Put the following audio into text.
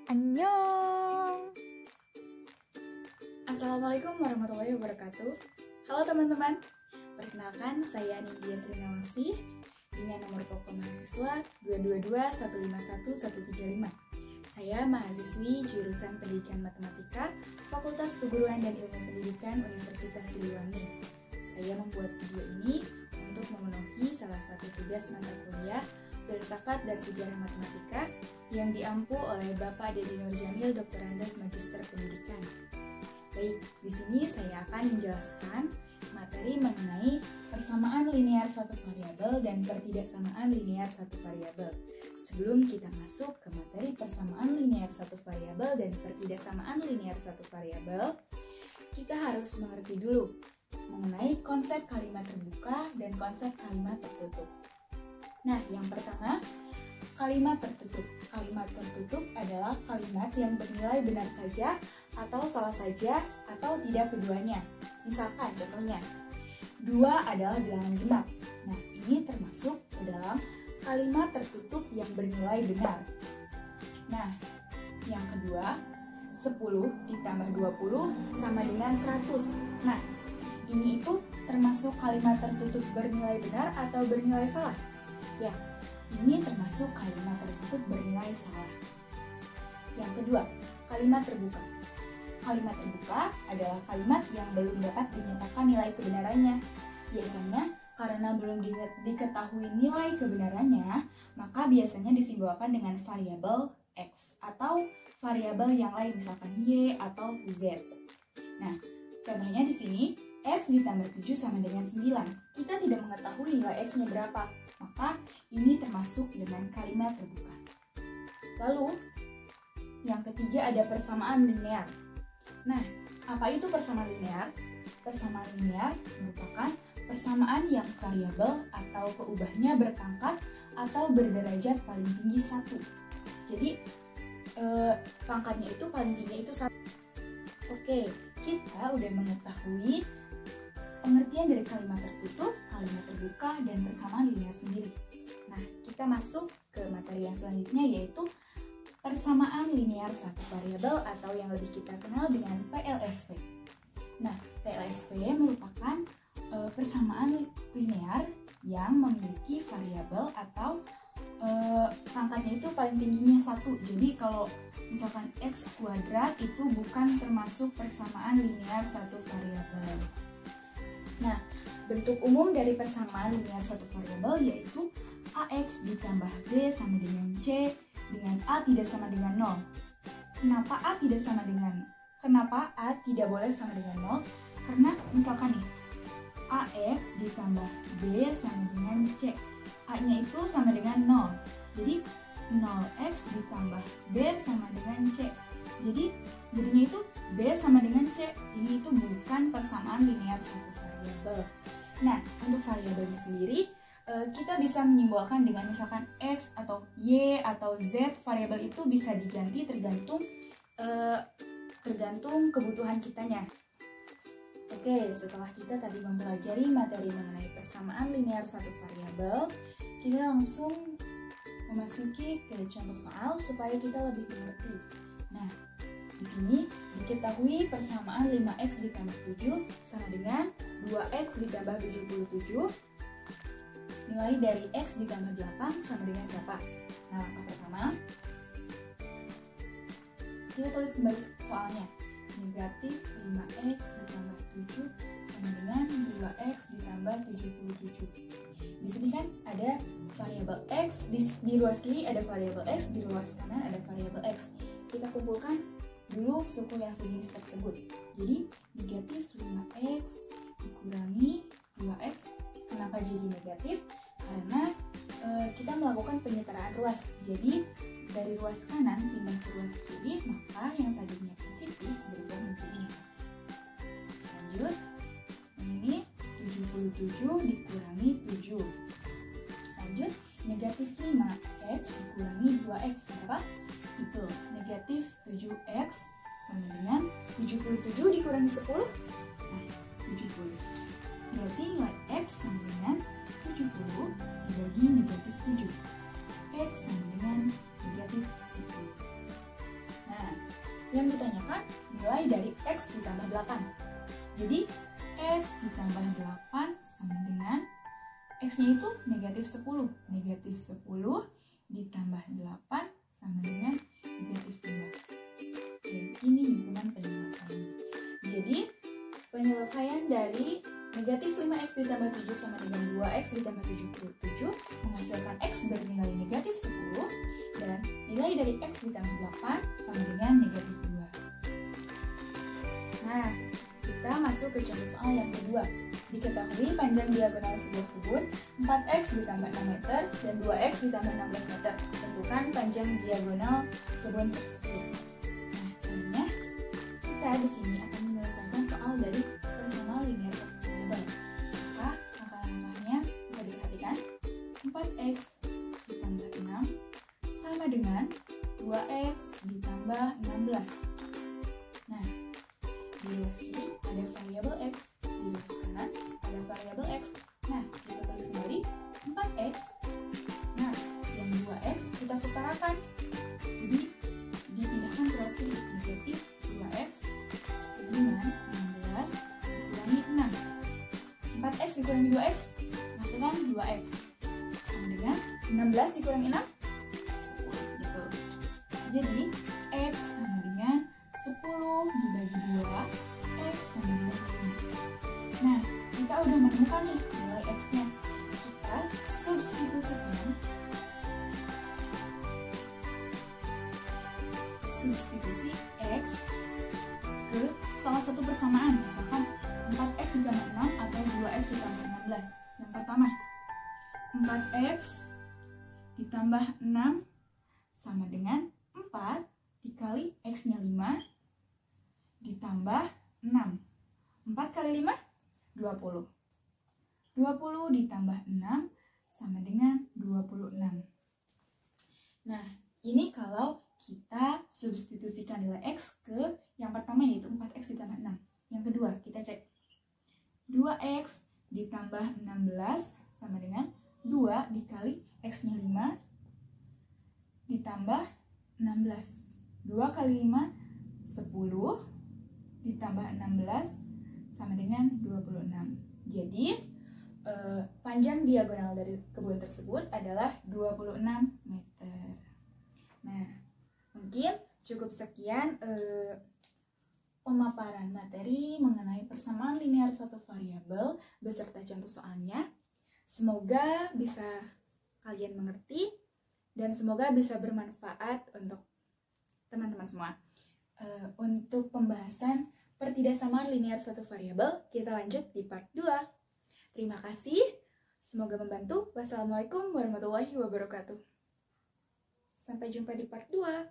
Annyeong. Assalamualaikum warahmatullahi wabarakatuh. Halo teman-teman, perkenalkan saya Nindya Srinawasi dengan nomor pokok mahasiswa 222151135. Saya mahasiswi jurusan Pendidikan Matematika, Fakultas Keguruan dan Ilmu Pendidikan Universitas Siliwangi. Saya membuat video ini untuk memenuhi salah satu tugas mata kuliah Filsafat dan Sejarah Matematika yang diampu oleh Bapak Dedi Nurjamil, Doktorandes Magister Pendidikan. Baik, di sini saya akan menjelaskan materi mengenai persamaan linear satu variabel dan pertidaksamaan linear satu variabel. Sebelum kita masuk ke materi persamaan linear satu variabel dan pertidaksamaan linear satu variabel, kita harus mengerti dulu mengenai konsep kalimat terbuka dan konsep kalimat tertutup. Nah, yang pertama, kalimat tertutup. Kalimat tertutup adalah kalimat yang bernilai benar saja atau salah saja atau tidak keduanya. Misalkan contohnya, 2 adalah bilangan genap. Nah, ini termasuk ke dalam kalimat tertutup yang bernilai benar. Nah, yang kedua, 10 ditambah 20 sama dengan 100. Nah, ini itu termasuk kalimat tertutup bernilai benar atau bernilai salah? Ya, ini termasuk kalimat tertutup bernilai salah. Yang kedua, kalimat terbuka. Kalimat terbuka adalah kalimat yang belum dapat dinyatakan nilai kebenarannya. Biasanya, karena belum diketahui nilai kebenarannya, maka biasanya disimbolkan dengan variabel X atau variabel yang lain, misalkan Y atau Z. Nah, contohnya di sini, X ditambah 7 sama dengan 9. Kita tidak mengetahui nilai X-nya berapa, maka ini termasuk dengan kalimat terbuka. Lalu, yang ketiga ada persamaan linear. Nah, apa itu persamaan linear? Persamaan linear merupakan persamaan yang variabel atau peubahnya berpangkat atau berderajat paling tinggi 1. Jadi, pangkatnya itu paling tinggi itu 1. Oke, kita udah mengetahui pengertian dari kalimat tertutup, kalimat terbuka, dan persamaan linear sendiri. Nah, kita masuk ke materi yang selanjutnya, yaitu persamaan linear satu variabel atau yang lebih kita kenal dengan PLSV. Nah, PLSV merupakan persamaan linear yang memiliki variabel atau pangkatnya itu paling tingginya 1. Jadi kalau misalkan X kuadrat itu bukan termasuk persamaan linear satu variabel. Nah, bentuk umum dari persamaan linear satu variabel yaitu AX ditambah B sama dengan C dengan A tidak sama dengan 0. Kenapa A tidak boleh sama dengan 0? Karena misalkan nih, AX ditambah B sama dengan C. A-nya itu sama dengan 0. Jadi 0X ditambah B sama dengan C. Jadi jadinya itu B sama dengan C. Ini itu bukan persamaan linear satu variabel. Nah, untuk variabelnya sendiri kita bisa menyimbolkan dengan misalkan X atau Y atau Z. Variabel itu bisa diganti tergantung kebutuhan kitanya. Oke, setelah kita tadi mempelajari materi mengenai persamaan linear satu variabel, kita langsung memasuki ke contoh soal supaya kita lebih mengerti. Nah, di sini diketahui persamaan 5X ditambah 7 sama dengan 2X ditambah 77. Nilai dari X ditambah 8 sama dengan berapa? Nah, langkah pertama, kita tulis kembali soalnya. Negatif 5X ditambah 7 sama dengan 2X ditambah 77. Di sini kan ada variabel X, di ruas kiri ada variabel X, di ruas kanan ada variabel X. Kita kumpulkan dulu suku yang sejenis tersebut. Jadi negatif 5X dikurangi 2X. Kenapa jadi negatif? Karena kita melakukan penyetaraan ruas. Jadi dari ruas kanan pindah ke ruas kiri, maka yang tadinya positif berubah menjadi negatif. Lanjut, ini 77 dikurangi 7. Lanjut, negatif 5X dikurangi 2X. Berapa? Betul, negatif 7X sama dengan 77 dikurangi 10. Nah, 70. Berarti nilai X sama dengan 70 dibagi negatif 7. X sama dengan negatif 10. Yang ditanyakan nilai dari X ditambah 8. Jadi X ditambah 8 sama dengan X-nya itu negatif 10. Negatif 10 ditambah 8 sama dengan negatif 2. Oke, ini hubungan penyelesaiannya. Jadi penyelesaian dari negatif 5X ditambah 7 sama dengan 2X ditambah 77 menghasilkan X bernilai negatif 10 dan nilai dari X ditambah 8 sama dengan negatif 2. Nah, kita masuk ke contoh soal yang kedua. Diketahui panjang diagonal sebuah kebun 4X ditambah 6 meter dan 2X ditambah 16 meter. Tentukan panjang diagonal kebun tersebut. Nah, caranya kita di sini akan menyelesaikan soal dari personal linear variable. Maka langkah-langkahnya bisa diperhatikan. 4X ditambah 6 sama dengan 2X ditambah 16. Nah, di luas kiri ada variabel X, di luas kanan ada variabel X. Nah, kita tulis kembali 4X. Nah, yang 2X kita setarakan. Jadi, dipindahkan ke luas kiri. Negatif 2X dengan 16 dikurangi 6. 4X dikurangi 2X, masukkan 2X. Sama dengan 16 dikurangi 6, 10. Gitu. Jadi, X sama dengan 10 dibagi 2, X sama dengan 5. Nah, kita udah menemukan nih nilai X-nya. Kita substitusikan substitusi X ke salah satu persamaan. Misalkan 4X ditambah 6 atau 2X ditambah 16. Yang pertama, 4X ditambah 6 sama dengan 4 dikali X-nya 5 ditambah 6. 4 kali 5, 20. 20 ditambah 6 sama dengan 26. Nah, ini kalau kita substitusikan nilai X ke yang pertama yaitu 4X ditambah 6. Yang kedua, kita cek. 2X ditambah 16 sama dengan 2 dikali X-nya 5 ditambah 16. 2 kali 5, 10 ditambah 16 sama dengan 26. Jadi, panjang diagonal dari kebun tersebut adalah 26 meter. Nah, mungkin cukup sekian pemaparan materi mengenai persamaan linear satu variabel beserta contoh soalnya. Semoga bisa kalian mengerti dan semoga bisa bermanfaat untuk teman-teman semua. Untuk pembahasan pertidaksamaan linear satu variabel, kita lanjut di part 2. Terima kasih, semoga membantu. Wassalamualaikum warahmatullahi wabarakatuh. Sampai jumpa di part 2.